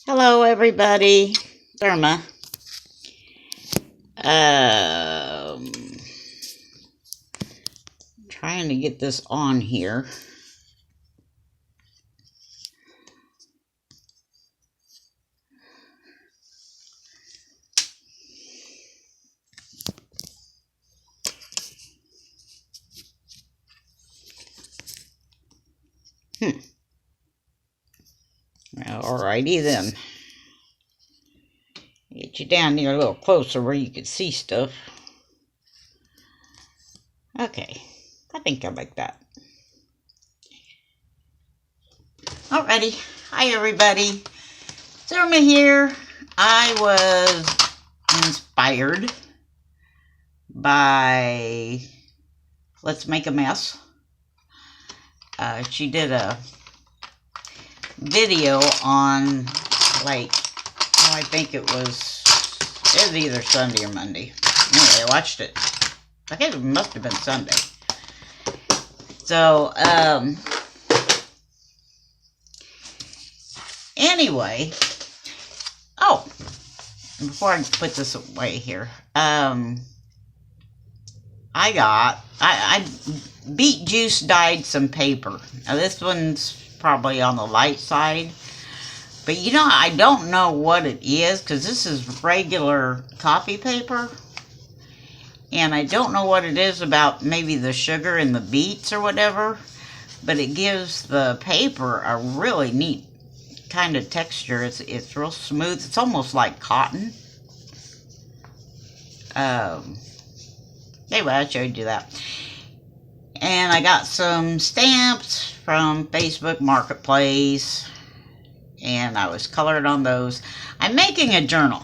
Hello, everybody. Therma. Um, Trying to get this on here. Alrighty then. Get you down here a little closer where you can see stuff. Okay, I think I like that. Alrighty. Hi, everybody. Therma here. I was inspired by Let's Make a Mess. She did a video on, like, I think it was either Sunday or Monday. Anyway, I watched it. I guess it must have been Sunday. So, anyway, oh, before I put this away here, I beet juice dyed some paper. Now this one's probably on the light side, but you know, I don't know what it is because this is regular copy paper, and I don't know what it is about maybe the sugar and the beets or whatever, but it gives the paper a really neat kind of texture. It's real smooth. It's almost like cotton. Anyway, I showed you that. And I got some stamps from Facebook Marketplace, and I was colored on those. I'm making a journal.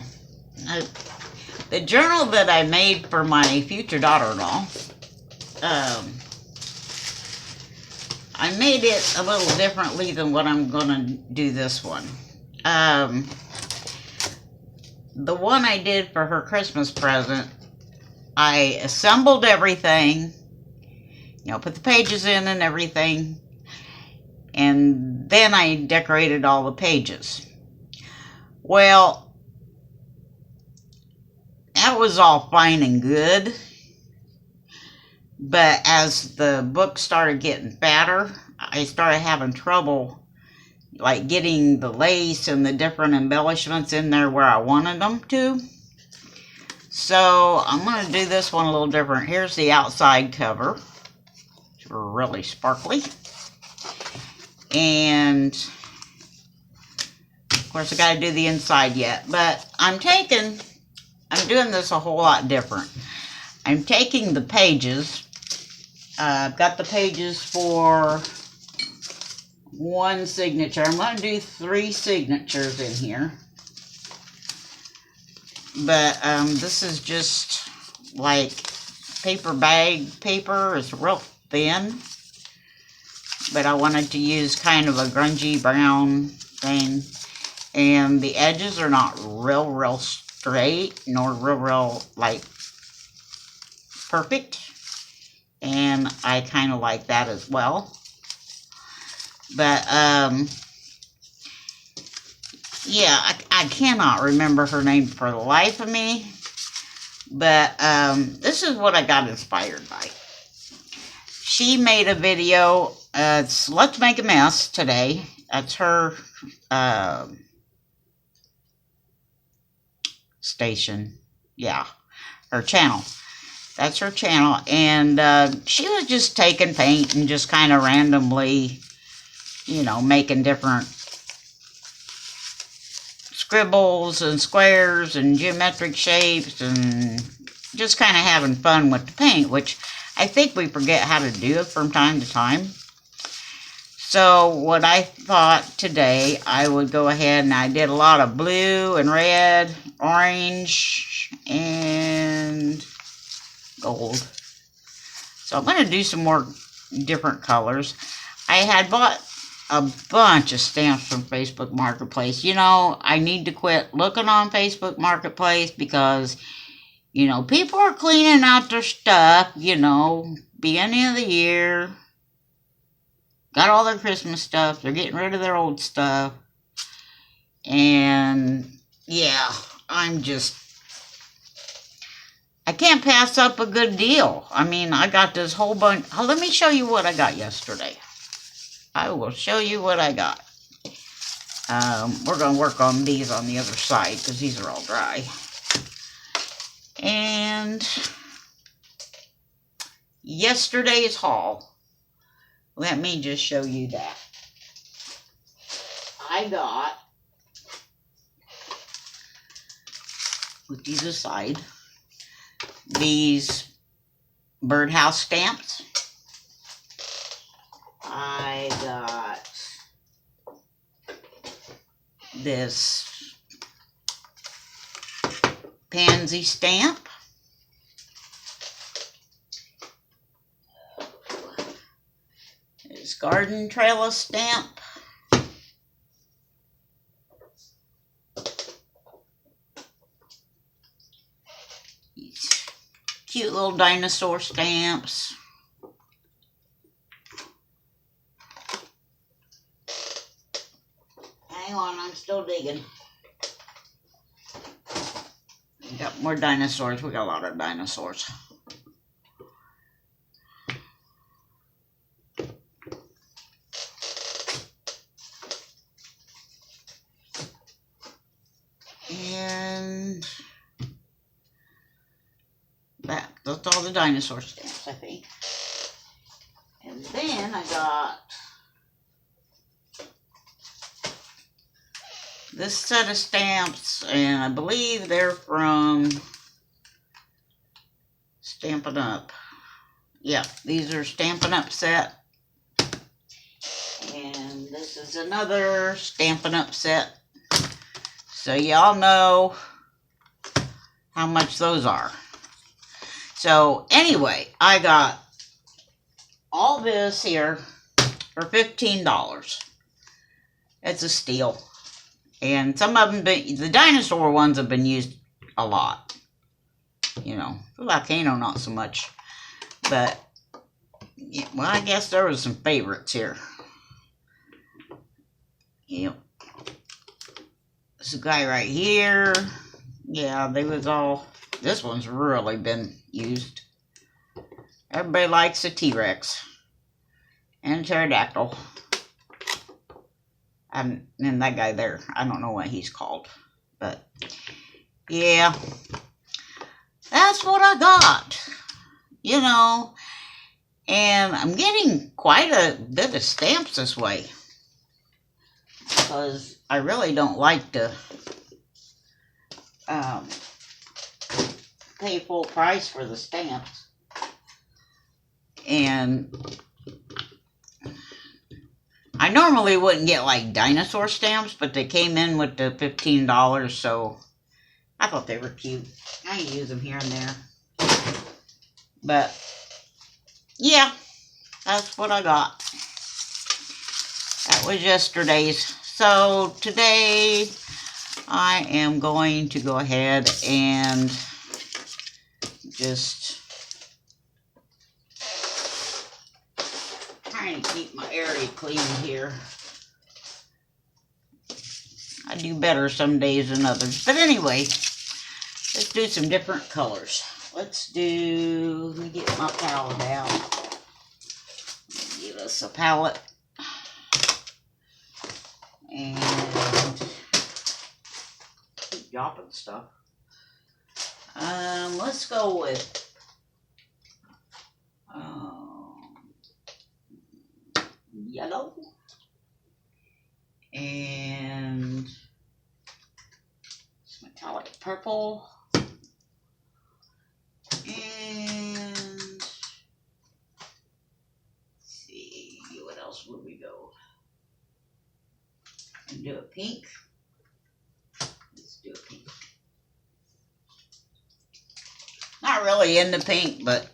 The journal that I made for my future daughter-in-law, I made it a little differently than what I'm going to do this one. The one I did for her Christmas present, I assembled everything, you know, put the pages in and everything, and then I decorated all the pages. Well, that was all fine and good, but as the book started getting fatter, I started having trouble, like, getting the lace and the different embellishments in there where I wanted them to. So I'm going to do this one a little different. Here's the outside cover. It's really sparkly. And of course I got to do the inside yet. But I'm doing this a whole lot different. I'm taking the pages. I've got the pages for one signature. I'm going to do 3 signatures in here. But this is just like paper bag paper. It's real thin. But I wanted to use kind of a grungy brown thing. And the edges are not real straight, nor real like perfect. And I kind of like that as well. But yeah, I cannot remember her name for the life of me. But this is what I got inspired by. She made a video. It's Let's Make a Mess today. That's her station. Yeah, her channel. That's her channel. And she was just taking paint and just kind of randomly, you know, making different scribbles and squares and geometric shapes and just kind of having fun with the paint, which I think we forget how to do from time to time. So what I thought today, I would go ahead and I did a lot of blue and red, orange, and gold. So I'm going to do some more different colors. I had bought a bunch of stamps from Facebook Marketplace. You know, I need to quit looking on Facebook Marketplace because, you know, people are cleaning out their stuff, you know, beginning of the year. Got all their Christmas stuff. They're getting rid of their old stuff. And yeah, I can't pass up a good deal. I mean, I got this whole bunch. Oh, let me show you what I got yesterday. I will show you what I got. We're going to work on these on the other side because these are all dry. And yesterday's haul. Let me just show you that. I got, put these aside, these birdhouse stamps. I got this pansy stamp. This garden trellis stamp. These cute little dinosaur stamps. Hang on, I'm still digging. We got more dinosaurs. We got a lot of dinosaurs. And that's all the dinosaur stamps, I think. And then I got this set of stamps, and I believe they're from Stampin' Up. Yeah, these are Stampin' Up set. And this is another Stampin' Up set. So y'all know how much those are. So anyway, I got all this here for $15. It's a steal. And some of them, the dinosaur ones have been used a lot. You know, the volcano not so much. But, yeah, well, I guess there was some favorites here. Yep. This guy right here. Yeah, they was all, this one's really been used. Everybody likes a T-Rex. And a pterodactyl. And that guy there, I don't know what he's called. But, yeah. That's what I got. You know. And I'm getting quite a bit of stamps this way. Because I really don't like to pay full price for the stamps. And I normally wouldn't get like dinosaur stamps, but they came in with the $15, so I thought they were cute. I use them here and there. But yeah, that's what I got. That was yesterday's. So today I am going to go ahead and just trying to keep my area clean here. I do better some days than others. But anyway, let's do some different colors. Let me get my palette out. Give us a palette. And keep dropping stuff. Let's go with yellow and metallic purple and let's see, what else would we go? And do a pink. Let's do a pink. Not really into pink, but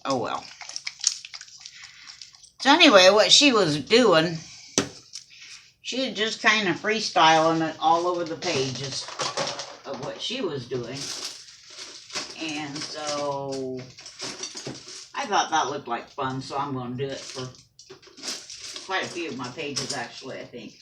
oh well. So anyway, what she was doing, she was just kind of freestyling it all over the pages of what she was doing. And so I thought that looked like fun, so I'm going to do it for quite a few of my pages actually, I think.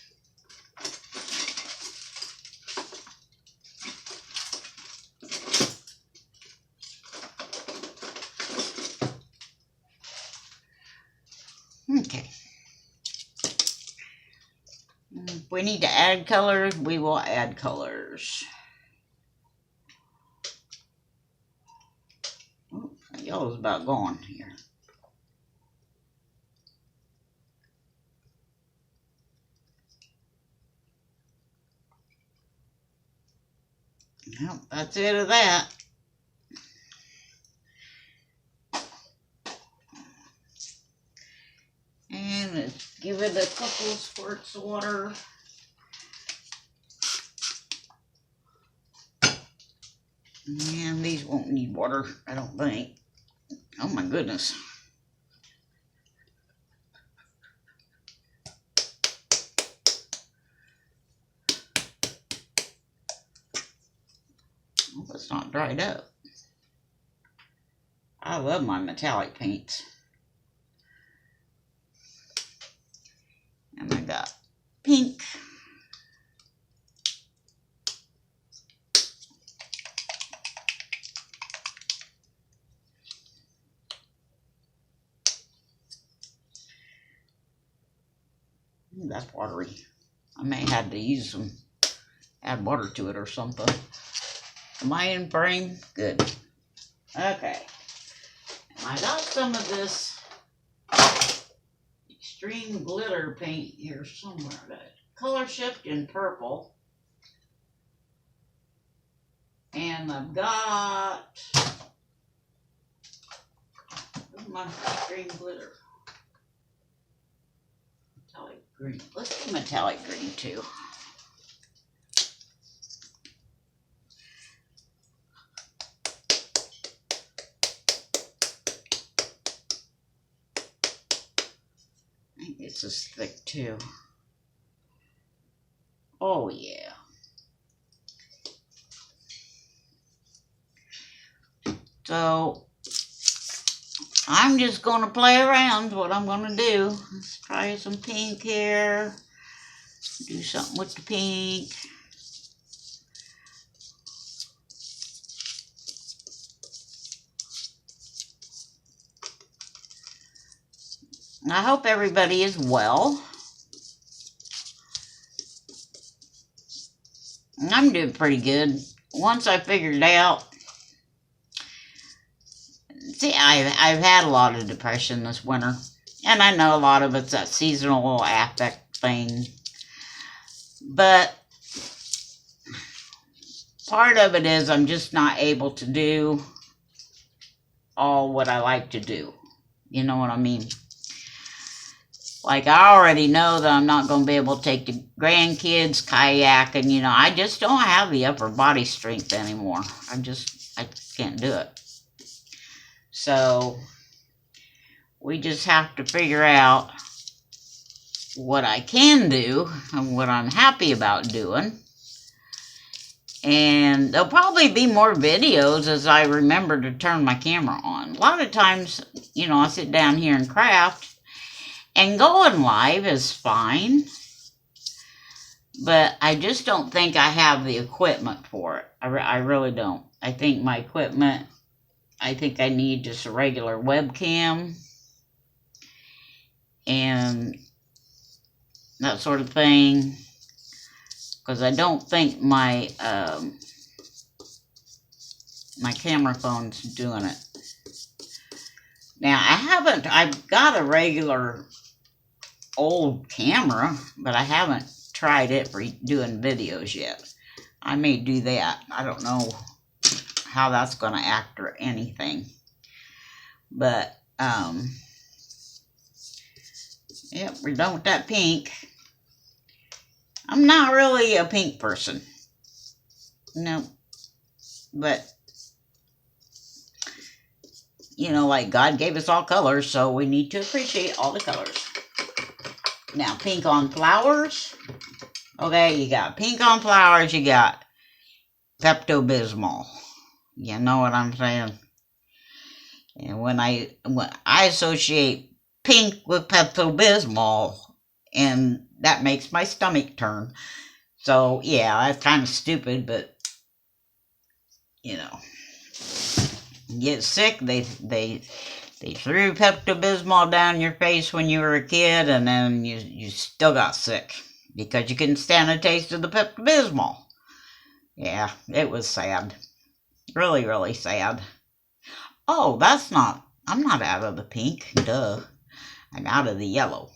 If we need to add colors, we will add colors. Oh, that yellow's about gone here. Yep, that's it of that. And let's give it a couple of squirts of water. And these won't need water, I don't think. Oh my goodness. Oh, it's not dried up. I love my metallic paints. And I got pink. Ooh, that's watery. I may have to use some, add water to it or something. Am I in frame? Good. Okay. I got some of this extreme glitter paint here somewhere. That color shift in purple. And I've got, where's my extreme glitter? Metallic green. Let's do metallic green too. I think this is thick too. Oh yeah. So I'm just going to play around. What I'm going to do. Let's try some pink here. Do something with the pink. I hope everybody is well. I'm doing pretty good. Once I figured out, see, I've had a lot of depression this winter, and I know a lot of it's that seasonal affect thing, but part of it is I'm just not able to do all what I like to do. You know what I mean? Like, I already know that I'm not going to be able to take the grandkids kayaking. You know, I just don't have the upper body strength anymore. I can't do it. So, we just have to figure out what I can do and what I'm happy about doing. And there'll probably be more videos as I remember to turn my camera on. A lot of times, you know, I sit down here and craft. And going live is fine, but I just don't think I have the equipment for it. I really don't. I think my equipment, I think I need just a regular webcam and that sort of thing, because I don't think my my camera phone's doing it. Now, I've got a regular old camera, but I haven't tried it for doing videos yet. I may do that. I don't know how that's going to act or anything. But, yep, we're done with that pink. I'm not really a pink person. No. But, you know, like God gave us all colors, so we need to appreciate all the colors. Now, pink on flowers. Okay, you got pink on flowers, you got Pepto-Bismol. You know what I'm saying? And when I associate pink with Pepto-Bismol, and that makes my stomach turn. So, yeah, that's kind of stupid, but, you know, you get sick, they threw Pepto-Bismol down your face when you were a kid, and then you still got sick. because you couldn't stand a taste of the Pepto-Bismol. Yeah, it was sad. Really, really sad. Oh, I'm not out of the pink. Duh. I'm out of the yellow.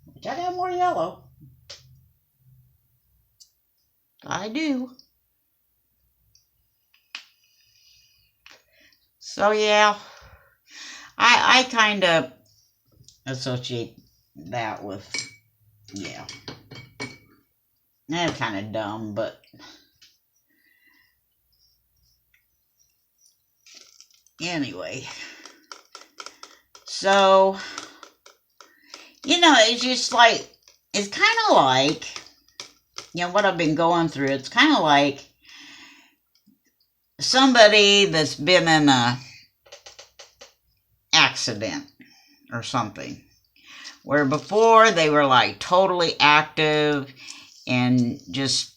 Which I got more yellow. I do. So yeah, I kind of associate that with, yeah. That's kind of dumb, but anyway. So, it's just like, it's kind of like, what I've been going through. It's kind of like somebody that's been in a accident or something, where before they were like totally active and just,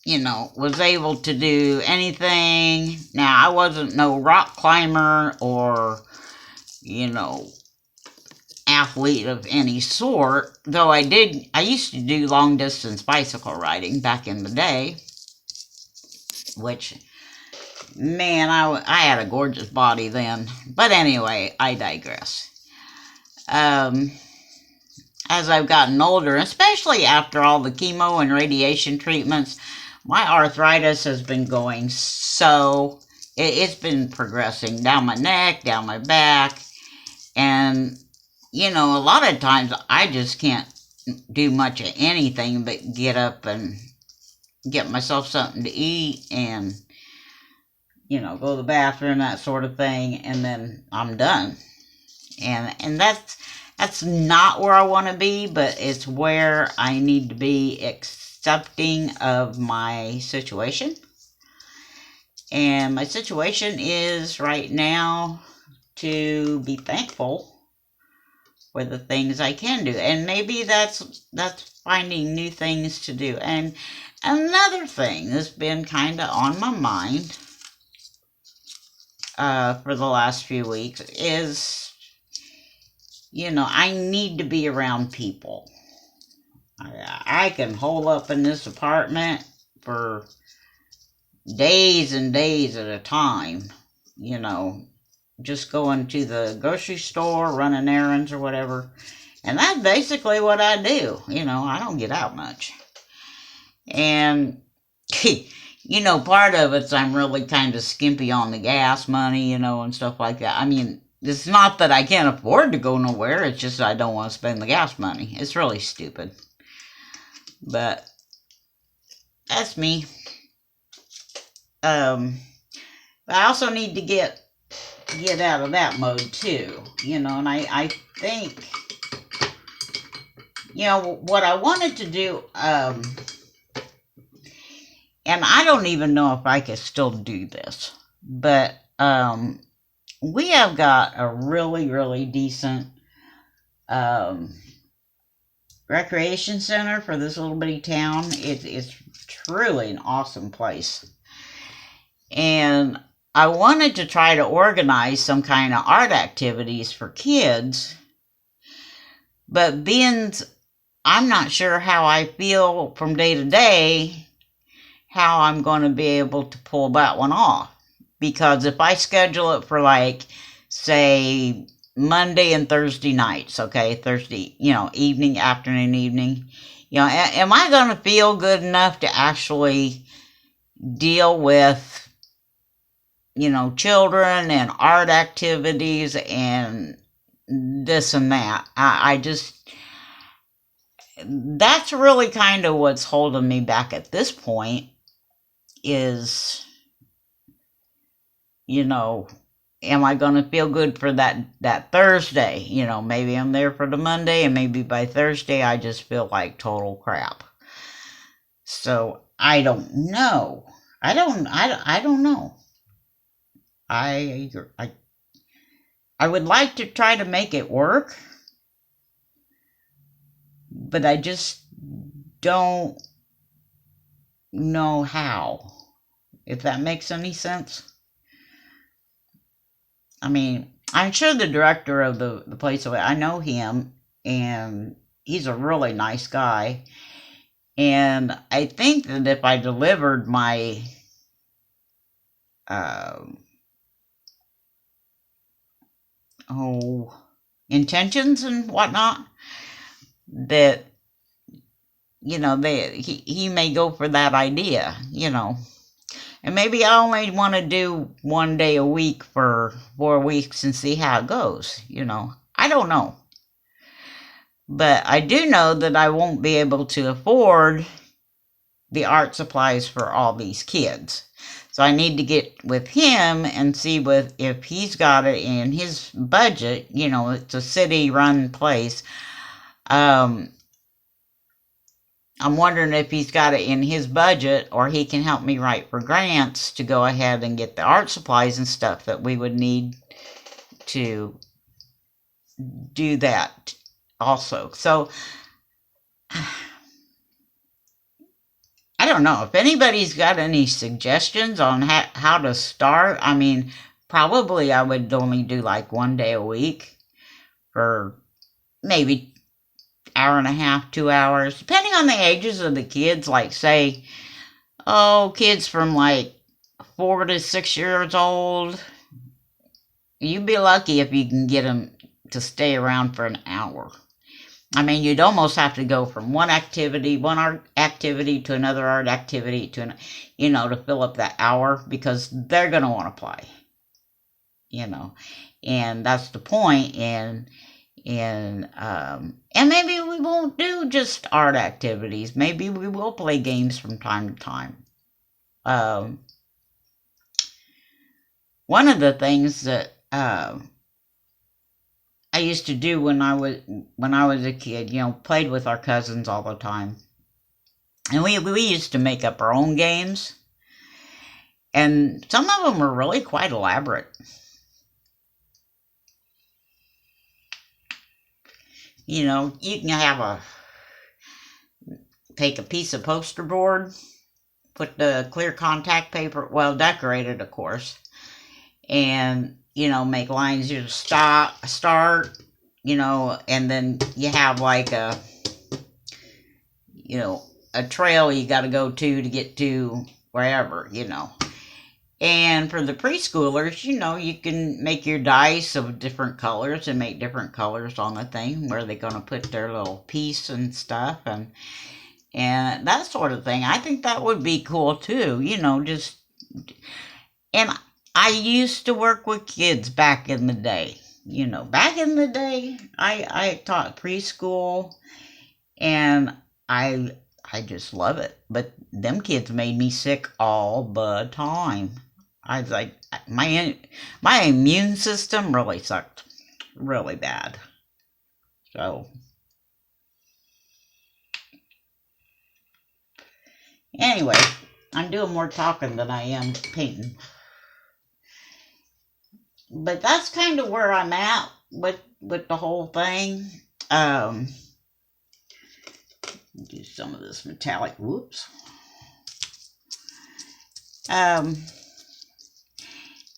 was able to do anything. Now, I wasn't no rock climber or, athlete of any sort, though I used to do long distance bicycle riding back in the day, which, man, I had a gorgeous body then. But anyway, I digress. As I've gotten older, especially after all the chemo and radiation treatments, my arthritis has been going it's been progressing down my neck, down my back, and, a lot of times I just can't do much of anything but get up and get myself something to eat and, go to the bathroom, that sort of thing, and then I'm done. And that's not where I want to be, but it's where I need to be accepting of my situation. And my situation is right now to be thankful for the things I can do. And maybe that's finding new things to do. And another thing that's been kind of on my mind for the last few weeks is, I need to be around people. I can hole up in this apartment for days and days at a time, just going to the grocery store, running errands or whatever. And that's basically what I do. I don't get out much. And, part of it's I'm really kind of skimpy on the gas money, and stuff like that. I mean, it's not that I can't afford to go nowhere. It's just I don't want to spend the gas money. It's really stupid. But that's me. But I also need to get out of that mode too, and I think, what I wanted to do, and I don't even know if I can still do this, but we have got a really, really decent recreation center for this little bitty town. It's truly an awesome place. And I wanted to try to organize some kind of art activities for kids, but I'm not sure how I feel from day to day, how I'm going to be able to pull that one off. Because if I schedule it for say, Monday and Thursday nights, okay, Thursday, evening, afternoon, evening, am I going to feel good enough to actually deal with, children and art activities and this and that? That's really kind of what's holding me back at this point is, am I going to feel good for that Thursday? Maybe I'm there for the Monday and maybe by Thursday I just feel like total crap. So I don't know. I don't know. I would like to try to make it work, but I just don't know how, if that makes any sense. I mean, I'm sure the director of the place, I know him, and he's a really nice guy. And I think that if I delivered my intentions and whatnot, that, you know, he may go for that idea, you know. And maybe I only want to do 1 day a week for 4 weeks and see how it goes, you know. I don't know. But I do know that I won't be able to afford the art supplies for all these kids. So I need to get with him and see if he's got it in his budget. You know, it's a city-run place. I'm wondering if he's got it in his budget, or he can help me write for grants to go ahead and get the art supplies and stuff that we would need to do that also. So I don't know if anybody's got any suggestions on how to start. I mean, probably I would only do like 1 day a week for maybe hour and a half, 2 hours, depending on the ages of the kids. Like, say, kids from like 4 to 6 years old, you'd be lucky if you can get them to stay around for an hour. I mean, you'd almost have to go from one art activity to another art activity to fill up that hour, because they're going to want to play, you know, and that's the point. And maybe we won't do just art activities. Maybe we will play games from time to time. One of the things that I used to do when I was a kid, played with our cousins all the time. And we used to make up our own games. And some of them were really quite elaborate. You know, you can take a piece of poster board, put the clear contact paper, well, decorated, of course, and make lines. You start, and then you have like a trail you got to go to get to wherever, And for the preschoolers, you can make your dice of different colors and make different colors on the thing where they're going to put their little piece and stuff and that sort of thing. I think that would be cool too, and I used to work with kids back in the day. Back in the day, I taught preschool, and I just love it. But them kids made me sick all the time. I was like, my immune system really sucked really bad. So anyway, I'm doing more talking than I am painting. But that's kind of where I'm at with the whole thing. Do some of this metallic. Whoops.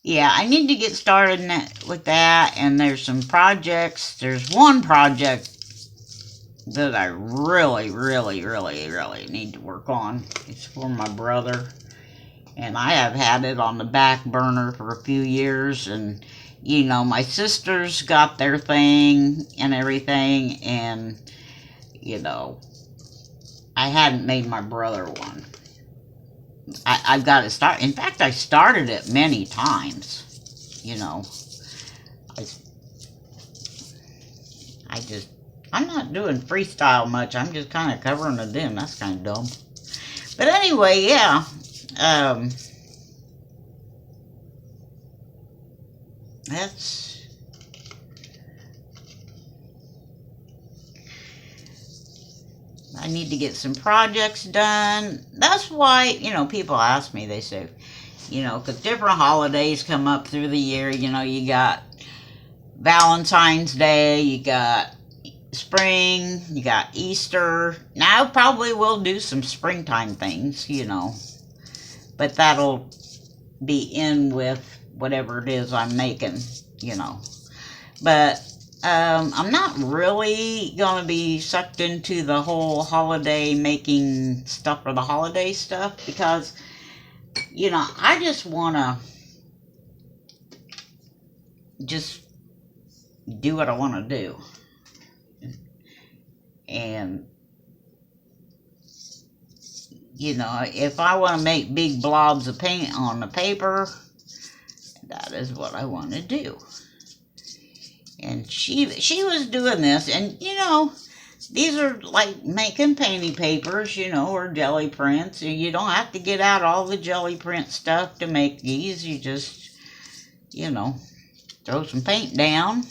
Yeah, I need to get started with that. And there's some projects. There's one project that I really, really, really, really need to work on. It's for my brother. And I have had it on the back burner for a few years. And, my sisters got their thing and everything. And, I hadn't made my brother one. I've got to start. In fact, I started it many times. I'm not doing freestyle much. I'm just kind of covering it in. That's kind of dumb. But anyway, yeah. I need to get some projects done. That's why, people ask me, they say, because different holidays come up through the year. You got Valentine's Day, you got spring, you got Easter. Now, I probably will do some springtime things, but that'll be in with whatever it is I'm making, But I'm not really going to be sucked into the whole holiday making stuff for the holiday stuff because, I just want to just do what I want to do. And, if I want to make big blobs of paint on the paper, that is what I want to do. And she was doing this, and these are like making painting papers, or jelly prints. You don't have to get out all the jelly print stuff to make these. You just, throw some paint down.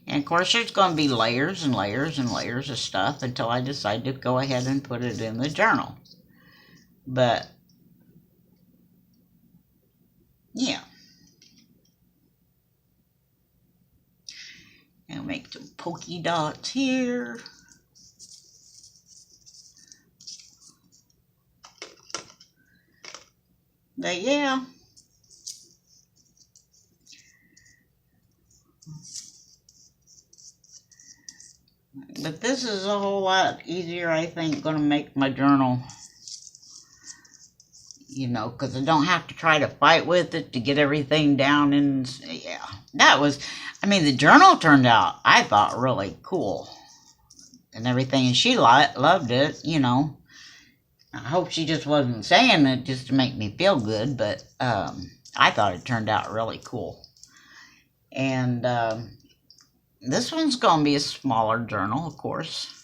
And of course, there's going to be layers and layers and layers of stuff until I decide to go ahead and put it in the journal. But, yeah. I'll make some polka dots here. But yeah. But this is a whole lot easier, I think, going to make my journal. Because I don't have to try to fight with it to get everything down. And yeah, the journal turned out, I thought, really cool. And everything, and she loved it, I hope she just wasn't saying it just to make me feel good, but I thought it turned out really cool. And this one's going to be a smaller journal, of course.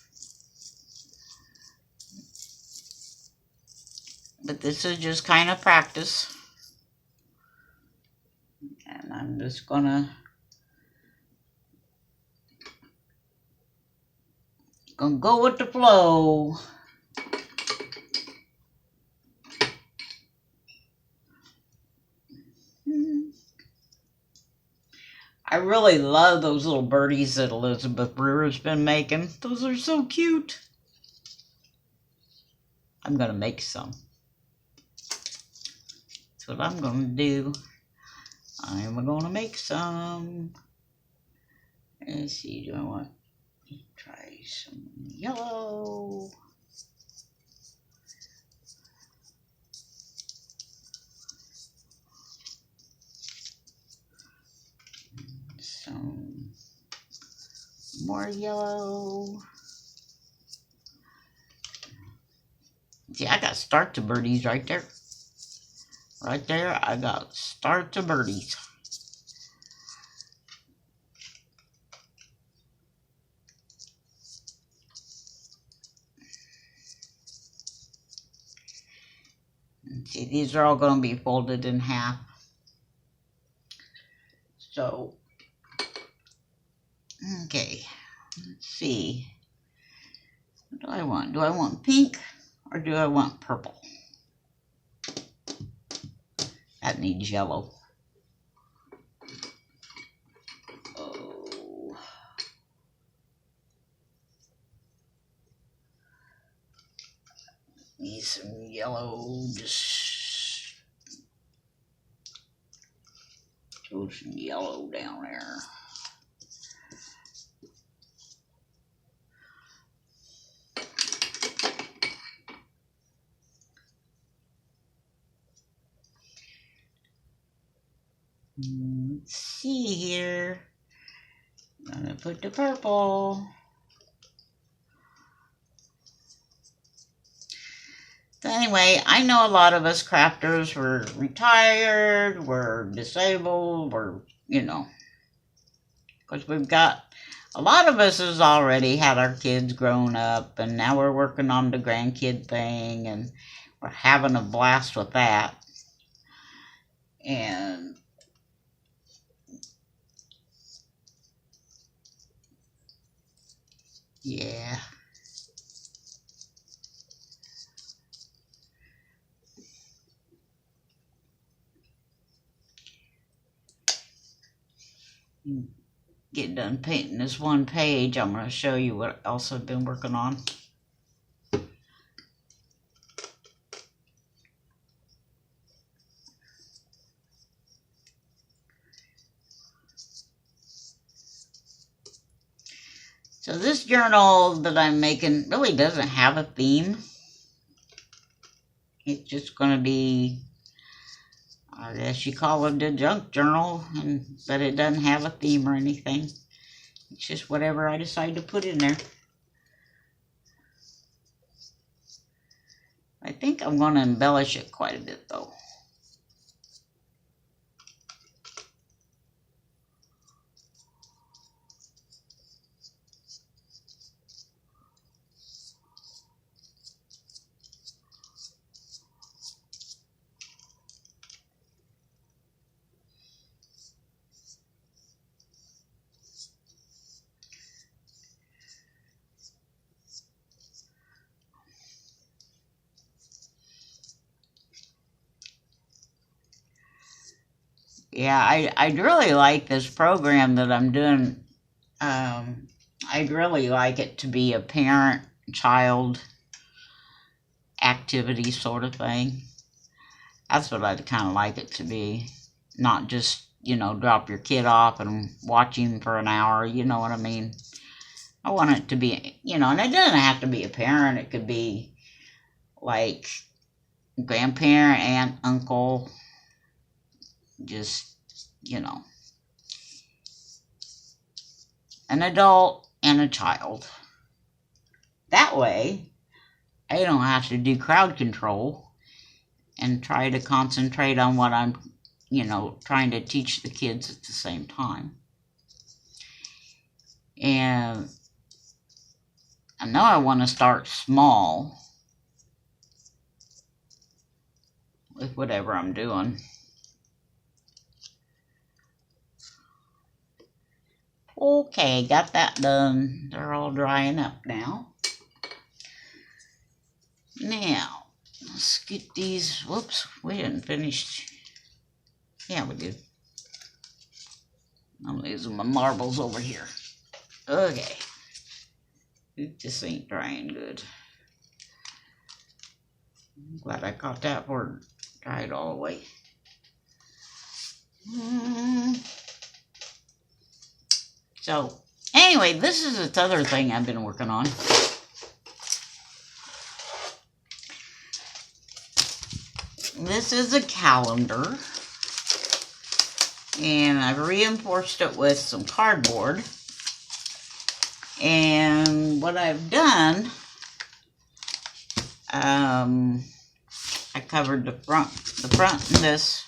But this is just kind of practice. And I'm just going to go with the flow. I really love those little birdies that Elizabeth Brewer's been making. Those are so cute. I'm going to make some. That's what I'm going to do. I'm going to make some. Let's see, do I want to try some yellow? Some more yellow. See, I got start to birdies right there. Right there, I got start to birdies. See, these are all going to be folded in half. So, okay, let's see. What do I want? Do I want pink or do I want purple? That needs yellow. Oh. Need some yellow. Just throw some yellow down there. Let's see here. I'm gonna put the purple. So anyway, I know a lot of us crafters were retired, we're disabled, we're, because we've got, a lot of us has already had our kids grown up, and now we're working on the grandkid thing, and we're having a blast with that. And yeah. Get done painting this one page, I'm going to show you what else I've been working on. So this journal that I'm making really doesn't have a theme. It's just going to be, I guess you call it a junk journal, but it doesn't have a theme or anything. It's just whatever I decide to put in there. I think I'm going to embellish it quite a bit though. Yeah, I'd really like this program that I'm doing. I'd really like it to be a parent-child activity sort of thing. That's what I'd kind of like it to be. Not just, drop your kid off and watch him for an hour, you know what I mean? I want it to be, and it doesn't have to be a parent. It could be like grandparent, aunt, uncle, just, an adult and a child. That way, I don't have to do crowd control and try to concentrate on what I'm, trying to teach the kids at the same time. And I know I want to start small with whatever I'm doing. Okay, got that done. They're all drying up now. Now, let's get these. Whoops, we didn't finish. Yeah, we did. I'm losing my marbles over here. Okay. This ain't drying good. I'm glad I caught that before it dried all the way. So, anyway, this is this other thing I've been working on. This is a calendar, and I've reinforced it with some cardboard. And what I've done, I covered the front and this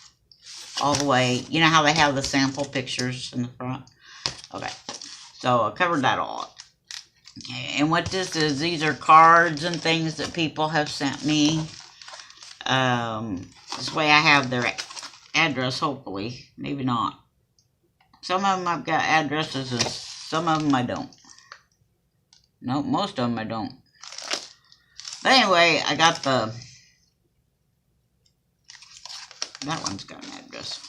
all the way. You know how they have the sample pictures in the front? Okay, so I covered that all up. Okay, and what this is, these are cards and things that people have sent me. This way I have their address, hopefully. Maybe not. Some of them I've got addresses and some of them I don't. Nope, most of them I don't. But anyway, I got that one's got an address.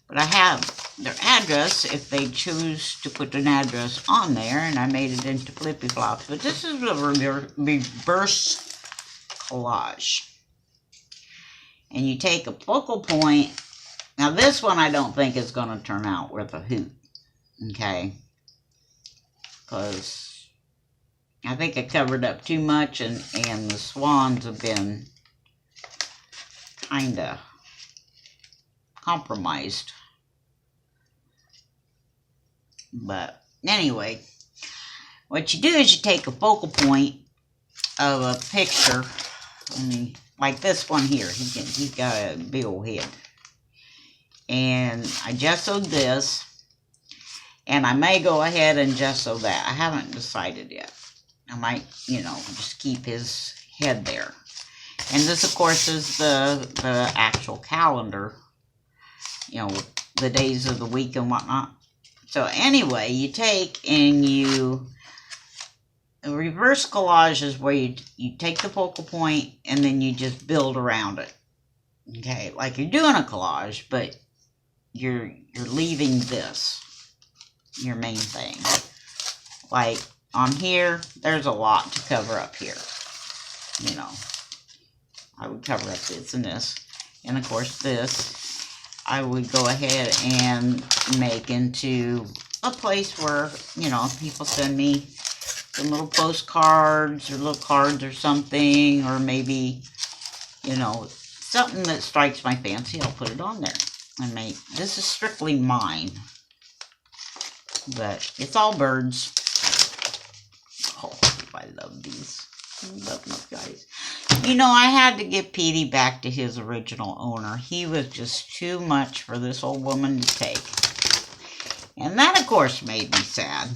But I have their address if they choose to put an address on there, and I made it into flippy flops. But this is a reverse collage. And you take a focal point. Now this one I don't think is going to turn out worth a hoot. Okay. Because I think I covered up too much, and the swans have been kind of compromised. But anyway, what you do is you take a focal point of a picture. I mean, like this one here. He's got a big old head. And I gessoed this. And I may go ahead and gesso that. I haven't decided yet. I might, just keep his head there. And this, of course, is the actual calendar. The days of the week and whatnot. So anyway, you take and a reverse collage is where you take the focal point and then you just build around it. Okay, like you're doing a collage, but you're leaving this, your main thing. Like on here, there's a lot to cover up here. I would cover up this and this. And of course this, I would go ahead and make into a place where, you know, people send me some little postcards or little cards or something, or maybe, you know, something that strikes my fancy, I'll put it on there. And this is strictly mine, but it's all birds. Oh, I love these. I love these guys. You know, I had to give Petey back to his original owner. He was just too much for this old woman to take. And that, of course, made me sad.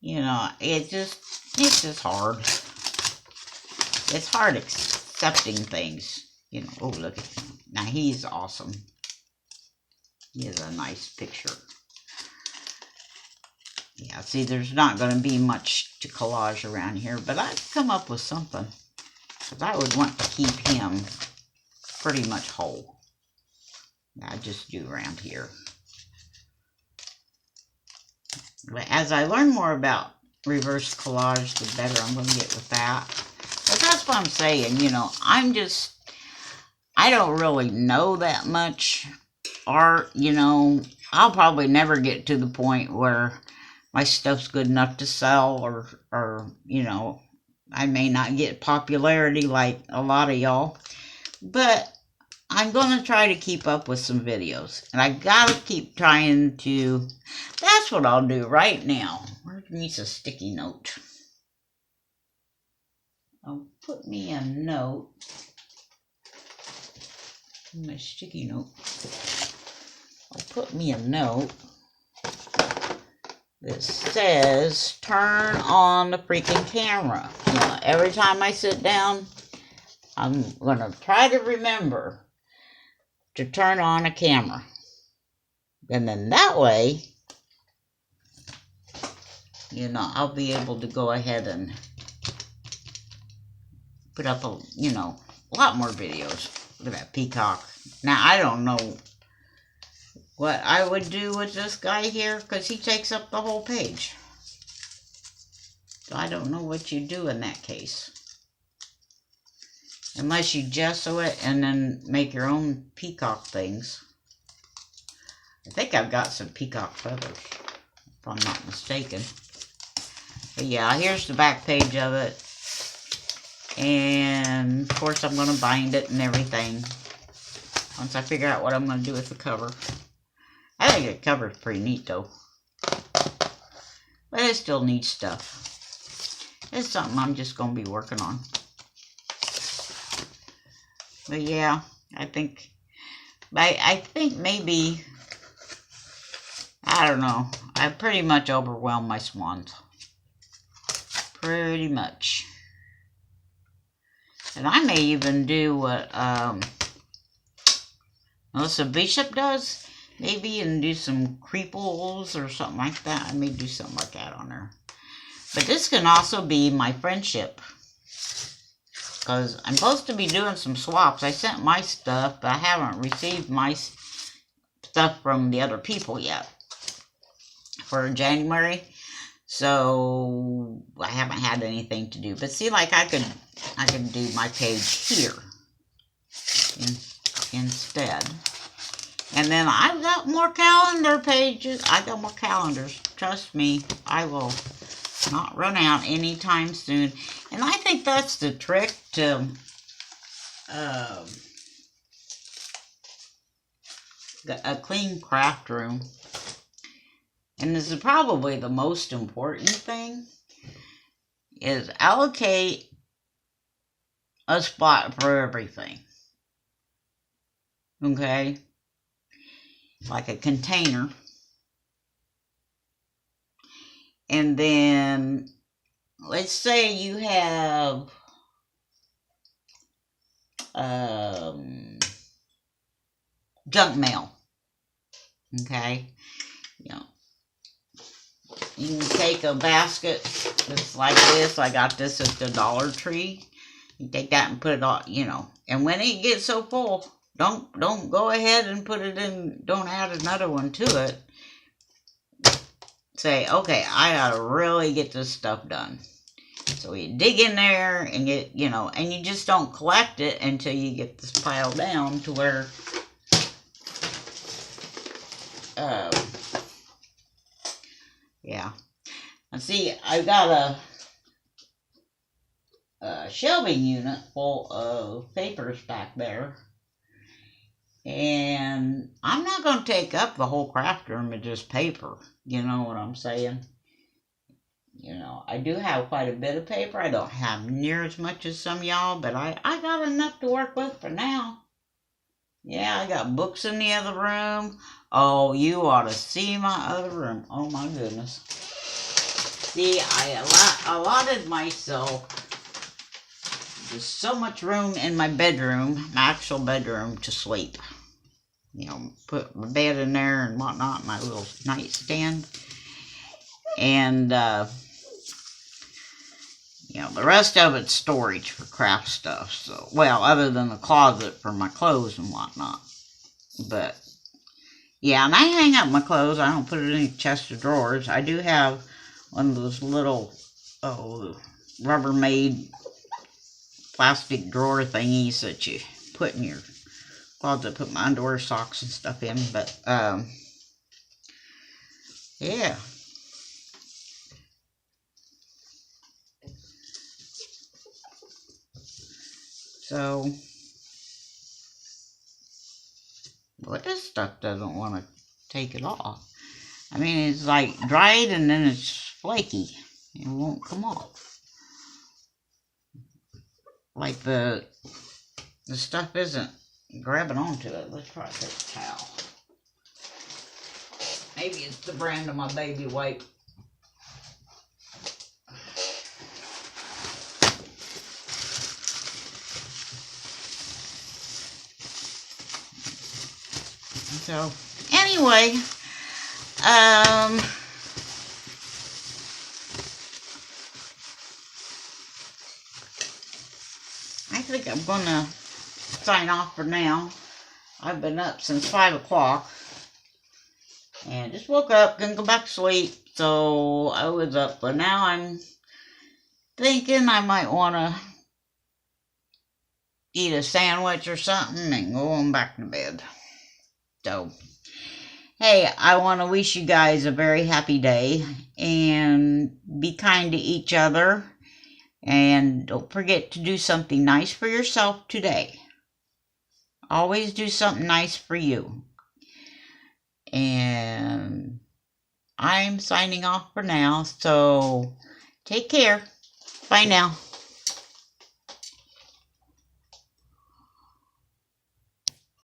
You know, it's just hard. It's hard accepting things. You know, oh, look at him. Now, he's awesome. He is a nice picture. Yeah, see, there's not going to be much to collage around here, but I've come up with something. Because I would want to keep him pretty much whole. I just do around here. But as I learn more about reverse collage, the better I'm going to get with that. But that's what I'm saying, you know, I don't really know that much art, you know. I'll probably never get to the point where my stuff's good enough to sell, or you know, I may not get popularity like a lot of y'all. But I'm going to try to keep up with some videos. And I got to keep trying to... That's what I'll do right now. Where's me a sticky note? I'll put me a note. My sticky note. I'll put me a note that says, turn on the freaking camera. You know, every time I sit down, I'm going to try to remember to turn on a camera. And then that way, you know, I'll be able to go ahead and put up a, you know, a lot more videos. Look at that peacock. Now, I don't know what I would do with this guy here, because he takes up the whole page. So I don't know what you do in that case. Unless you gesso it and then make your own peacock things. I think I've got some peacock feathers, if I'm not mistaken. But yeah, here's the back page of it. And of course I'm going to bind it and everything. Once I figure out what I'm going to do with the cover. I think the cover is pretty neat though. But it still needs stuff. It's something I'm just going to be working on. But yeah, I think maybe, I don't know. I pretty much overwhelmed my swans. Pretty much. And I may even do what Melissa Bishop does. Maybe and do some creeples or something like that. I may do something like that on her. But this can also be my friendship. Because I'm supposed to be doing some swaps. I sent my stuff, but I haven't received my stuff from the other people yet for January. So I haven't had anything to do. But see, like I could do my page here instead. And then I've got more calendar pages. I got more calendars. Trust me, I will not run out anytime soon. And I think that's the trick to a clean craft room. And this is probably the most important thing, is allocate a spot for everything. Okay? Like a container. And then, let's say you have junk mail. Okay? You know, you can take a basket that's like this. I got this at the Dollar Tree. You take that and put it on, you know. And when it gets so full, don't go ahead and put it in, don't add another one to it. Say, okay, I gotta really get this stuff done. So you dig in there and get, you know, and you just don't collect it until you get this pile down to where Yeah. And see, I've got a shelving unit full of papers back there. And I'm not going to take up the whole craft room with just paper. You know what I'm saying? You know, I do have quite a bit of paper. I don't have near as much as some of y'all, but I got enough to work with for now. Yeah, I got books in the other room. Oh, you ought to see my other room. Oh, my goodness. See, I allotted myself just so much room in my bedroom, my actual bedroom, to sleep. You know, put my bed in there and whatnot, my little nightstand. And, you know, the rest of it's storage for craft stuff. So, well, other than the closet for my clothes and whatnot. But, yeah, and I hang up my clothes. I don't put it in a chest of drawers. I do have one of those little, Rubbermaid plastic drawer thingies that you put in your closet. Put my underwear, socks, and stuff in. But, yeah. So, well, this stuff doesn't want to take it off. I mean, it's like dried and then it's flaky. It won't come off. Like the stuff isn't grabbing onto it. Let's try to take a towel. Maybe it's the brand of my baby wipe. So, anyway, I think I'm gonna sign off for now. I've been up since 5 o'clock and just woke up, gonna go back to sleep. So I was up, but now I'm thinking I might want to eat a sandwich or something and go on back to bed. So, hey, I want to wish you guys a very happy day and be kind to each other. And don't forget to do something nice for yourself today. Always do something nice for you. And I'm signing off for now. So take care. Bye now.